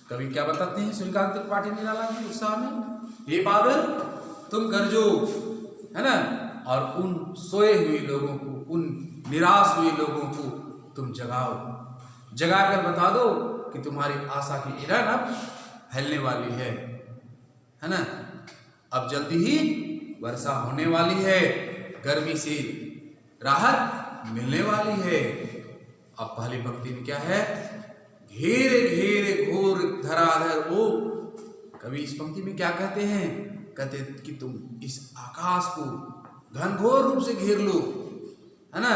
कवि क्या बताते हैं सूर्यकांत त्रिपाठी निराला के उत्साह में, हे बादल तुम गरजो, है ना, और उन सोए हुए लोगों को, उन निराश हुए लोगों को तुम जगाओ, जगाकर बता दो कि तुम्हारी आशा की किरण अब फैलने वाली है ना। अब जल्दी ही वर्षा होने वाली है, गर्मी से राहत मिलने वाली है। अब पहली पंक्ति में क्या है, घेरे घेरे घोर धराधर ओ। कवि इस पंक्ति में क्या कहते हैं, कहते कि तुम इस आकाश को घनघोर रूप से घेर लो, है ना,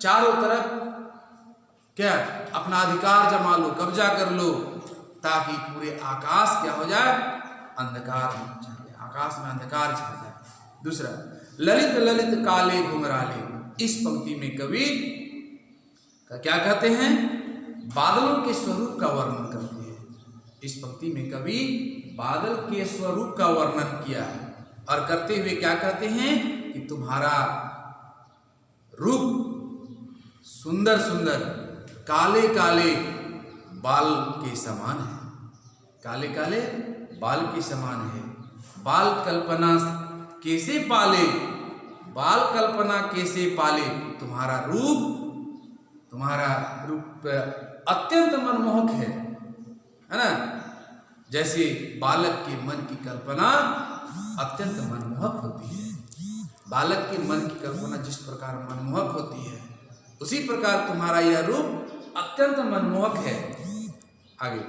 चारों तरफ क्या अपना अधिकार जमा लो, कब्जा कर लो, ताकि पूरे आकाश क्या हो जाए, अंधकार छा जाए, आकाश में अंधकार छा जाए। दूसरा, ललित ललित काले घुंघराले। इस पंक्ति में कवि क्या कहते हैं, बादलों के स्वरूप का वर्णन करते हैं। इस पंक्ति में कवि बादल के स्वरूप का वर्णन किया है और करते हुए क्या कहते हैं कि तुम्हारा रूप सुंदर सुंदर काले काले बाल के समान है, काले काले बाल के समान है। बाल कल्पना कैसे पाले, बाल कल्पना कैसे पाले, तुम्हारा रूप अत्यंत मनमोहक है ना। जैसे बालक के मन की कल्पना अत्यंत मनमोहक होती है, बालक के मन की कल्पना जिस प्रकार मनमोहक होती है, उसी प्रकार तुम्हारा यह रूप अत्यंत मनमोहक है। आगे,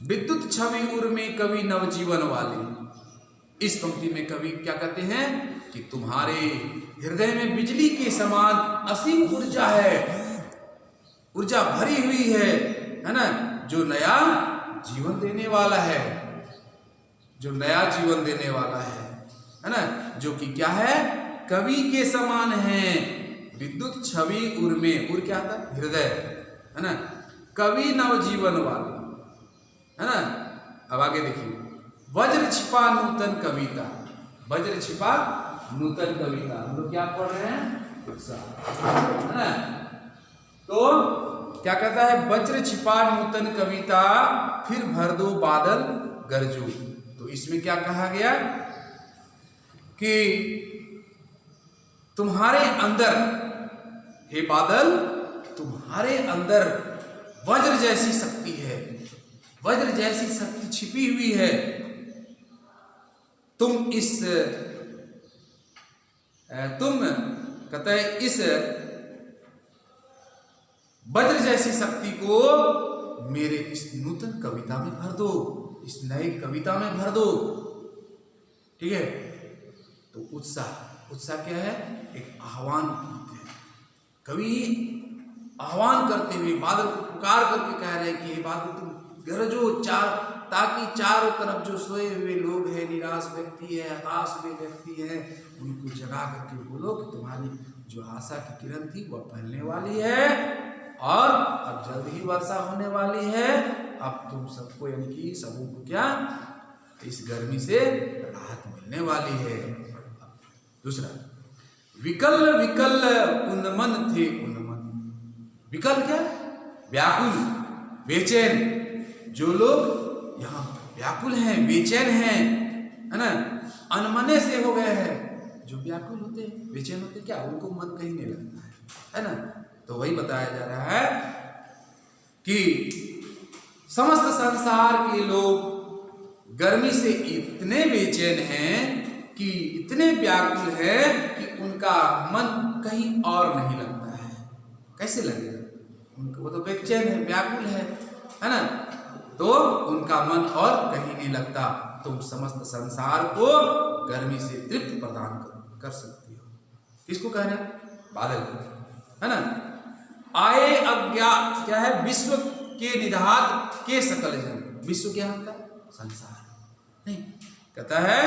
विद्युत छवि उर में कवि नवजीवन वाले। इस पंक्ति में कवि क्या कहते हैं कि तुम्हारे हृदय में बिजली के समान असीम ऊर्जा है, ऊर्जा भरी हुई है ना, जो नया जीवन देने वाला है, जो नया जीवन देने वाला है ना, जो कि क्या है, कवि के समान है। विद्युत छवि उर में, उर क्या था, हृदय, है ना, कवि नवजीवन वाले, है ना। अब आगे देखिए, वज्र छिपा नूतन कविता, वज्र छिपा नूतन कविता, हम लोग क्या पढ़ रहे हैं, है ना। तो क्या कहता है, वज्र छिपा नूतन कविता, फिर भर दो बादल गरजो। तो इसमें क्या कहा गया कि तुम्हारे अंदर, हे बादल, तुम्हारे अंदर वज्र जैसी शक्ति है, वज्र जैसी शक्ति छिपी हुई है। तुम कहता है इस वज्र जैसी शक्ति को मेरे इस नूतन कविता में भर दो, इस नई कविता में भर दो, ठीक है। तो उत्साह क्या है, एक आह्वान गीत है। कवि आह्वान करते हुए बादल को पुकार करके कह रहे हैं कि हे बादल तुम गरजो, ताकि चारों तरफ जो सोए हुए लोग हैं, निराश व्यक्ति है, हताश हुए व्यक्ति है, उनको जगा करके बोलो कि तुम्हारी जो आशा की किरण थी वह फैलने वाली है और अब जल्द ही वर्षा होने वाली है। अब तुम सबको, यानी कि सबों को क्या, इस गर्मी से राहत मिलने वाली है। दूसरा, विकल विकल उन्मन थे उन्मन। विकल क्या, व्याकुल, बेचैन, जो लोग यहाँ व्याकुल हैं, बेचैन हैं, है ना, अनमने से हो गए हैं। जो व्याकुल होते, बेचैन होते, क्या उनको मन कहीं नहीं लगता है ना। तो वही बताया जा रहा है कि समस्त संसार के लोग गर्मी से इतने बेचैन हैं कि इतने व्याकुल हैं कि उनका मन कहीं और नहीं लगता है। कैसे लगेगा उनको, वो तो बेचैन है, व्याकुल है ना, तो उनका मन और कहीं नहीं लगता। तुम समस्त संसार को गर्मी से तृप्त प्रदान कर सकती हो। किसको कह रहे हैं, बादल को, है ना। आए अज्ञात, क्या है, विश्व के निधात के सकल जन। विश्व क्या होता है, संसार नहीं, कहता है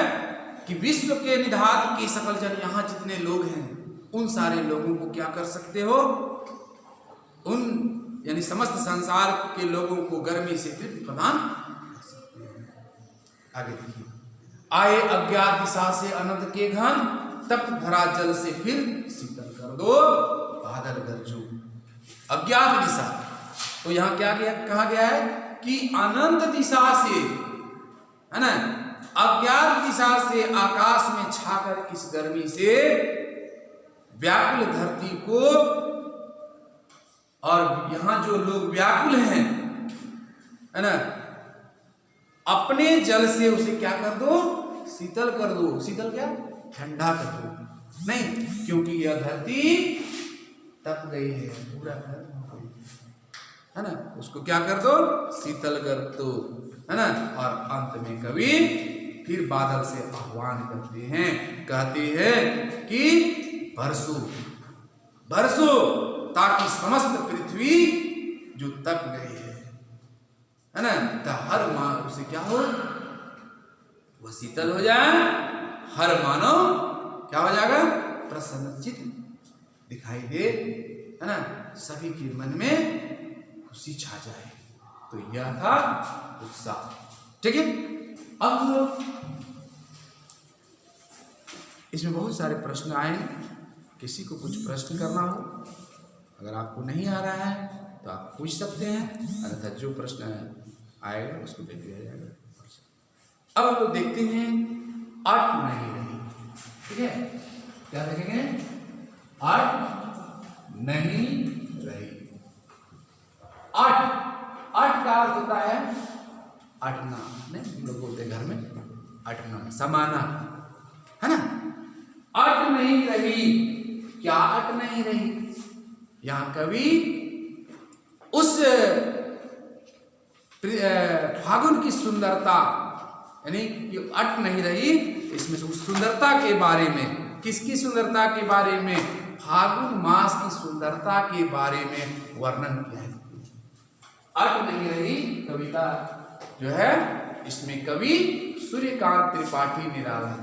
कि विश्व के निधात के सकल जन, यहाँ जितने लोग हैं उन सारे लोगों को क्या कर सकते हो, उन यानी समस्त संसार के लोगों को गर्मी से तृप्त प्रदान कर सकते हैं। आगे देखिए, आए अज्ञात दिशा से अनंत के घन, तप्त धरा जल से फिर शीतल कर दो बादल गरजो। अज्ञात दिशा, तो यहाँ क्या कहा गया है कि अनंत दिशा से, है ना, अज्ञात दिशा से आकाश में छाकर इस गर्मी से व्याकुल धरती को, और यहां जो लोग व्याकुल हैं, है ना, अपने जल से उसे क्या कर दो, शीतल कर दो। शीतल क्या, ठंडा कर दो। नहीं, क्योंकि यह धरती तप गई है, पूरा गर्म हो गई, है ना, उसको क्या कर दो, शीतल कर दो, है ना। और अंत में कवि फिर बादल से आह्वान करते हैं, कहते हैं कि बरसो बरसो, ताकि समस्त पृथ्वी जो तप गई है ना, तो हर मानव उसे क्या हो, वह शीतल हो जाए, हर मानव क्या हो जाएगा, प्रसन्नचित दिखाई दे, है ना, सभी के मन में खुशी छा जाए। तो यह था उत्साह। ठीक है, अब हम लोग इसमें बहुत सारे प्रश्न आए, किसी को कुछ प्रश्न करना हो, अगर आपको नहीं आ रहा है तो आप पूछ सकते हैं, अन्यथा जो प्रश्न आएगा उसको दे दिया जाएगा। अब हम लोग देखते हैं अट नहीं रही। ठीक है, क्या देखेंगे, अट नहीं रही। अट, अट का अर्थ होता है अटना, नहीं, हम लोग बोलते हैं घर में अटना, समाना, है ना। अट नहीं रही, क्या अट नहीं रही, यहां कवि उस फागुन की सुंदरता, यानी कि अट नहीं रही, इसमें से उस सुंदरता के बारे में, किसकी सुंदरता के बारे में, फागुन मास की सुंदरता के बारे में वर्णन किया है। अट नहीं रही कविता जो है, इसमें कवि सूर्यकांत त्रिपाठी निराला,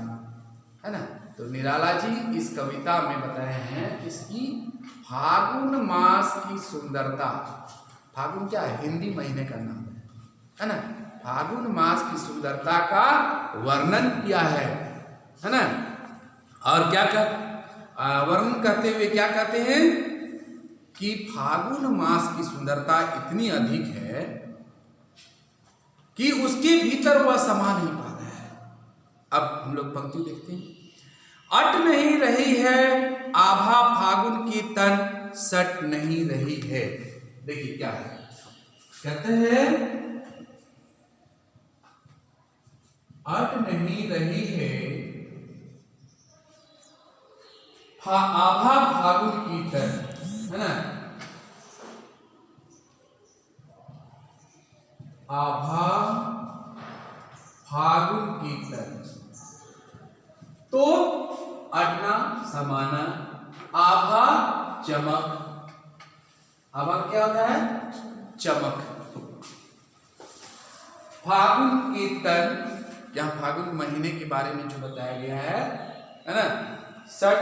है ना, तो निराला जी इस कविता में बताए हैं इसकी फागुन मास की सुंदरता। फागुन क्या है, हिंदी महीने का नाम है ना, फागुन मास की सुंदरता का वर्णन किया है ना। और क्या वर्णन करते हुए क्या कहते हैं कि फागुन मास की सुंदरता इतनी अधिक है कि उसके भीतर वह समा नहीं पा रहा है। अब हम लोग पंक्ति देखते हैं, अट नहीं रही है आभा फागुन की तन सट नहीं रही है। देखिए क्या है, कहते हैं अट नहीं रही है आभा फागुन की तन, है ना, आभा फागुन की तन, तो अटना समाना, आभा चमक, आभा क्या होता है, चमक, फागुन की तन, यहाँ फागुन महीने के बारे में जो बताया गया है ना, सट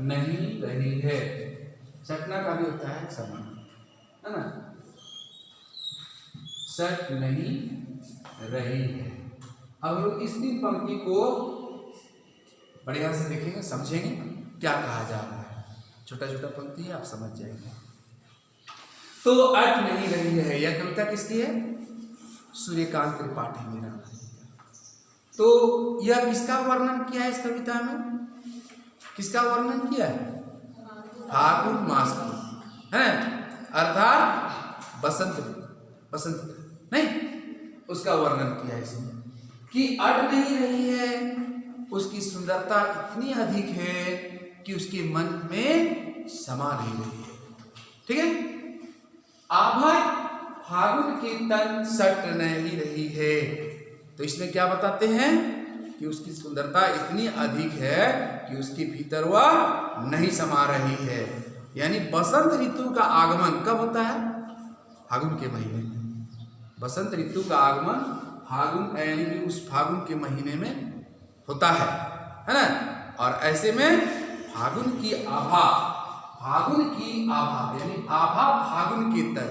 नहीं रही है, सटना का भी होता है समान, है ना, सट नहीं रही है। अब लोग इस तीन पंक्ति को बढ़िया से देखेंगे, समझेंगे क्या कहा जा रहा है, छोटा छोटा पंक्ति है, आप समझ जाएंगे। तो अट नहीं रही है, यह कविता किसकी है, सूर्यकांत त्रिपाठी निराला। तो यह किसका वर्णन किया है इस कविता में, किसका वर्णन किया है, फागुन मास का, है, अर्थात बसंत नहीं, उसका वर्णन किया है इसमें कि अट नहीं रही है, उसकी सुंदरता इतनी अधिक है कि उसके मन में समा नहीं रही है। ठीक है, आभा फागुन की तन सट नहीं रही है, तो इसमें क्या बताते हैं कि उसकी सुंदरता इतनी अधिक है कि उसके भीतर वह नहीं समा रही है। यानी बसंत ऋतु का आगमन कब होता है, फागुन के महीने में, बसंत ऋतु का आगमन फागुन यानी कि उस फागुन के महीने में होता है ना। और ऐसे में फागुन की आभा यानी आभा फागुन की तन,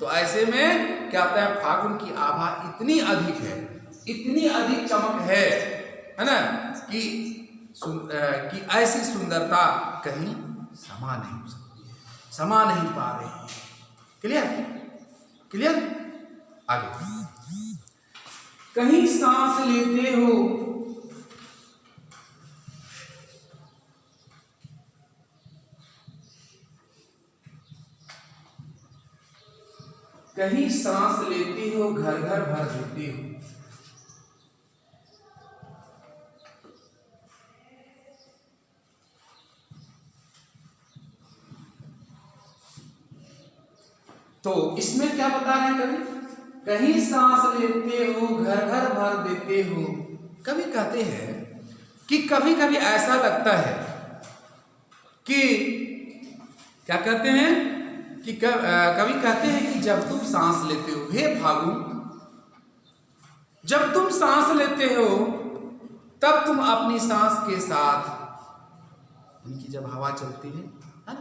तो ऐसे में क्या होता है, फागुन की आभा इतनी अधिक है, इतनी अधिक चमक है ना, कि ऐसी सुंदरता कहीं समा नहीं हो सकती है, समा नहीं पा रही है। क्लियर, आगे, कहीं सांस लेते हो कहीं सांस लेते हो घर घर भर देते हो। तो इसमें क्या बता रहे हैं कवि? कहीं सांस लेते हो घर घर भर देते हो। कवि कहते हैं कि कभी कभी ऐसा लगता है कि क्या कहते हैं कि कवि कहते हैं कि जब तुम सांस लेते हो, हे फागुन, जब तुम सांस लेते हो तब तुम अपनी सांस के साथ, उनकी जब हवा चलती है ना,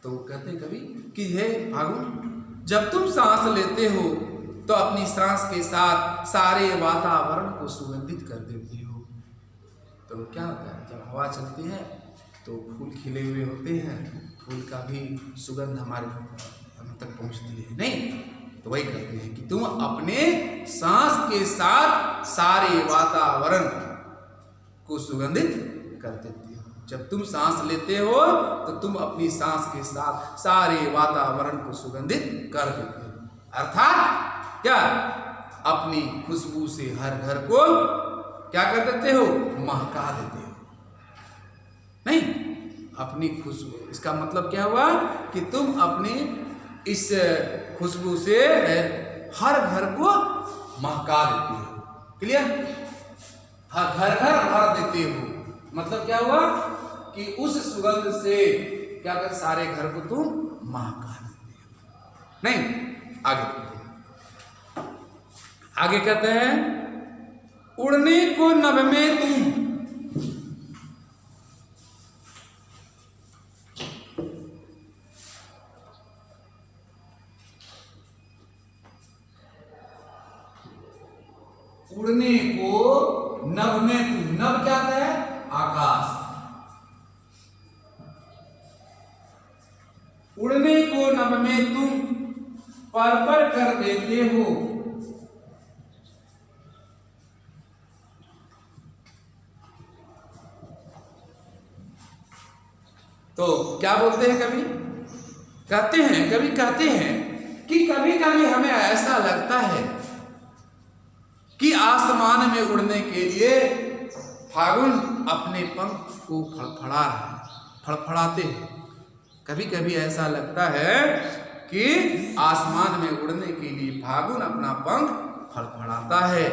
तो कहते हैं कवि कि हे फागुन, जब तुम सांस लेते हो तो अपनी सांस के साथ सारे वातावरण को सुगंधित कर देते हो। तो क्या होता है, जब हवा चलती है तो फूल खिले हुए होते हैं, फूल का भी सुगंध हमारे हम तक पहुंचती है, नहीं? तो वही कहते हैं कि तुम अपने सांस के साथ सारे वातावरण को सुगंधित कर देते हो। जब तुम सांस लेते हो तो तुम अपनी सांस के साथ सारे वातावरण को सुगंधित कर देते हो, अर्थात क्या, अपनी खुशबू से हर घर को क्या कर देते हो, महका देते हो, नहीं? अपनी खुशबू, इसका मतलब क्या हुआ कि तुम अपनी इस खुशबू से हर घर को महका देते हो। क्लियर? हर घर घर भर देते हो, मतलब क्या हुआ कि उस सुगंध से क्या कर सारे घर को तुम महका देते हो, नहीं? आगे कहते हैं, उड़ने को नभ में तुम, उड़ने को नभ में तुम, नभ क्या है, आकाश, उड़ने को नभ में तुम पर कर देते हो। तो क्या बोलते हैं कवि? कहते हैं, कवि कहते हैं कि कभी कभी हमें ऐसा लगता है कि आसमान में उड़ने के लिए फागुन अपने पंख को फड़फड़ाते हैं। कभी कभी ऐसा लगता है कि आसमान में उड़ने के लिए फागुन अपना पंख फड़फड़ाता है।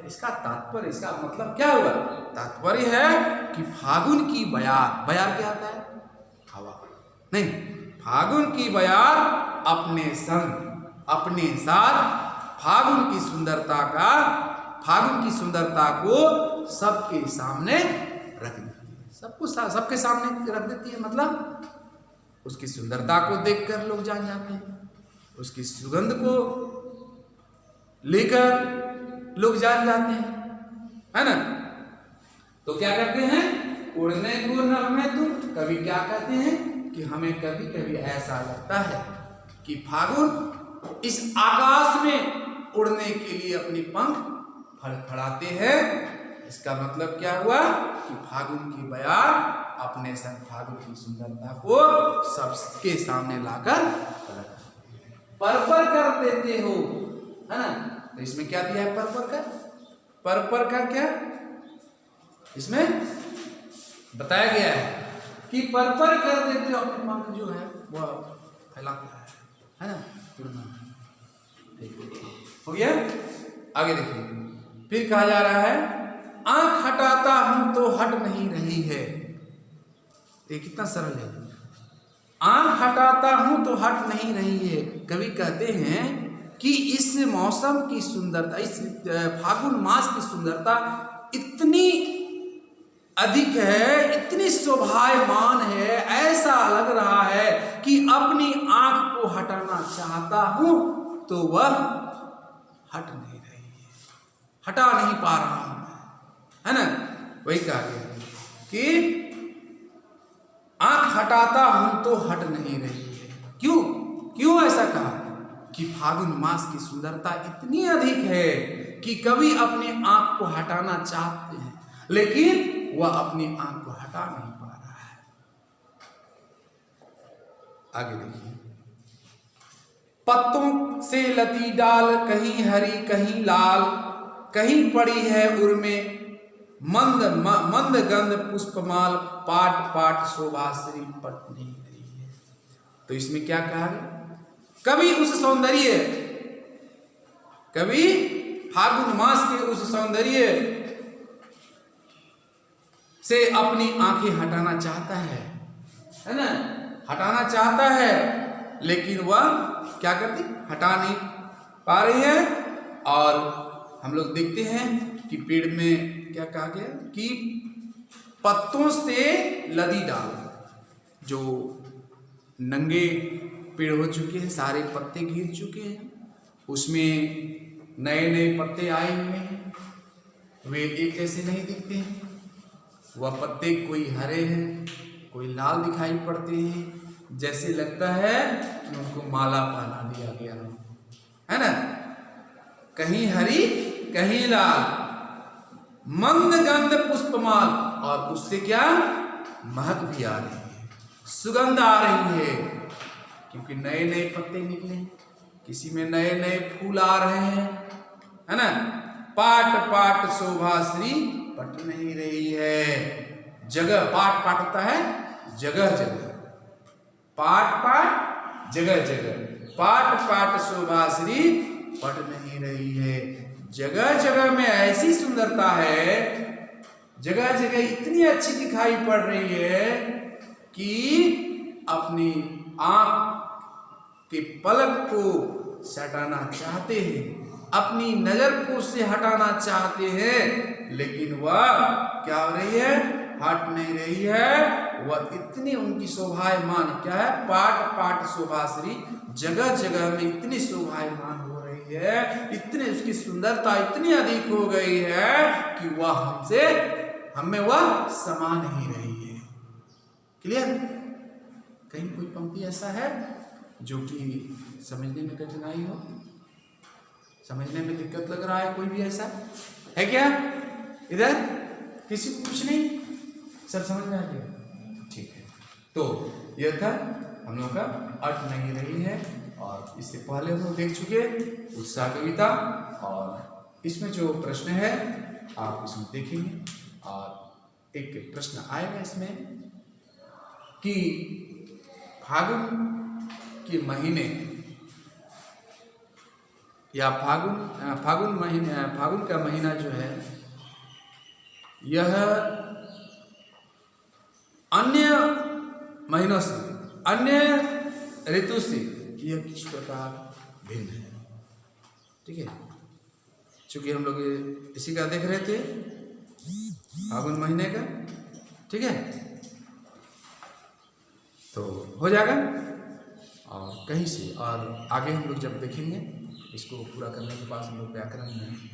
इसका तात्पर्य, इसका मतलब क्या हुआ? तात्पर्य है कि फागुन की बयार, बयार क्या आता है, हवा, नहीं? फागुन की बयार अपने संग, अपने साथ फागुन की सुंदरता को सबके सामने रख देती है, सबको सबके सामने रख देती है। मतलब उसकी सुंदरता को देखकर लोग जान जाते हैं, उसकी सुगंध को लेकर लोग जान जाते हैं, है ना? तो क्या करते हैं, उड़ने को नभ में तुम। कभी क्या कहते हैं कि हमें कभी कभी ऐसा लगता है कि फागुन इस आकाश में उड़ने के लिए अपनी पंख फड़फड़ाते हैं। इसका मतलब क्या हुआ कि फागुन की बयार अपने संग फागुन की सुंदरता को सबके सामने लाकर पर कर देते हो, है ना? तो इसमें क्या दिया है, पर का क्या इसमें बताया गया है कि पर कर देते हो, अपने पंख जो है वो फैलाता है ना, हो गया। आगे देखिए, फिर कहा जा रहा है, आंख हटाता हूं तो हट नहीं रही है। ये कितना सरल है, आंख हटाता हूं तो हट नहीं रही है। कवि कहते हैं कि इस मौसम की सुंदरता, इस फागुन मास की सुंदरता इतनी अधिक है, इतनी शोभायमान है, ऐसा लग रहा है कि अपनी आंख को हटाना चाहता हूं तो वह हट नहीं रही है, हटा नहीं पा रहा हूं, है ना? वही कहा गया कि आंख हटाता हूं तो हट नहीं रही है। क्यों ऐसा कहा? कि फागुन मास की सुंदरता इतनी अधिक है कि कवि अपने आंख को हटाना चाहते हैं, लेकिन वह अपनी आंख को हटा नहीं पा रहा है। आगे देखिए, पत्तों से लती डाल, कहीं हरी कहीं लाल, कहीं पड़ी है उर में मंद मंद गंध पुष्पमाल, पाट पाट शोभाश्री पट नहीं रही है। तो इसमें क्या कहा है? कवि उस सौंदर्य, कवि फागुन मास के उस सौंदर्य से अपनी आंखें हटाना चाहता है ना, हटाना चाहता है, लेकिन वह क्या करती, हटा नहीं पा रही है। और हम लोग देखते हैं कि पेड़ में क्या कहा गया कि पत्तों से लदी डाल, जो नंगे पेड़ हो चुके हैं, सारे पत्ते गिर चुके हैं, उसमें नए नए पत्ते आए हुए हैं, वे एक जैसे नहीं दिखते हैं। वह पत्ते कोई हरे हैं, कोई लाल दिखाई पड़ते हैं, जैसे लगता है कि उनको माला पहना दिया गया है ना। कहीं हरी कहीं लाल, मंद गंध पुष्पमाल, और उससे क्या महक भी आ रही है, सुगंध आ रही है, क्योंकि नए नए पत्ते निकले, किसी में नए नए फूल आ रहे हैं, है ना। पाट पाट शोभाश्री पट नहीं रही है। जगह पाट पाट होता है जगह जगह, पाट पाट जगह जगह, पाट पाट शोभाश्री पट नहीं रही है। जगह जगह में ऐसी सुंदरता है, जगह जगह इतनी अच्छी दिखाई पड़ रही है कि अपनी आंख के पलक को सटाना चाहते हैं, अपनी नजर को उससे हटाना चाहते हैं, लेकिन वह क्या हो रही है, हट नहीं रही है। वह इतनी उनकी शोभायमान क्या है, पाट पाट शोभाश्री, जगह जगह में इतनी शोभायमान हो रही है, इतनी उसकी सुंदरता इतनी अधिक हो गई है कि वह हमसे, हमें वह समा नहीं रही है। क्लियर? कहीं कोई पंक्ति ऐसा है जो कि समझने में कठिनाई हो, समझने में दिक्कत लग रहा है? कोई भी ऐसा है क्या? इधर किसी को कुछ नहीं, सब समझ में आ गया? ठीक है, तो यह था हम लोग का अट नहीं रही है, और इससे पहले हम लोग देख चुके उत्साह कविता, और इसमें जो प्रश्न है आप इसमें देखेंगे, और एक प्रश्न आएगा इसमें कि फागुन के महीने या फागुन का महीना जो है, यह अन्य महीनों से, अन्य ऋतु से यह किस प्रकार भिन्न है। ठीक है, चूंकि हम लोग इसी का देख रहे थे, फागुन महीने का, ठीक है, तो हो जाएगा। और कहीं से, और आगे हम लोग जब देखेंगे इसको पूरा करने के बाद हम लोग व्याकरण में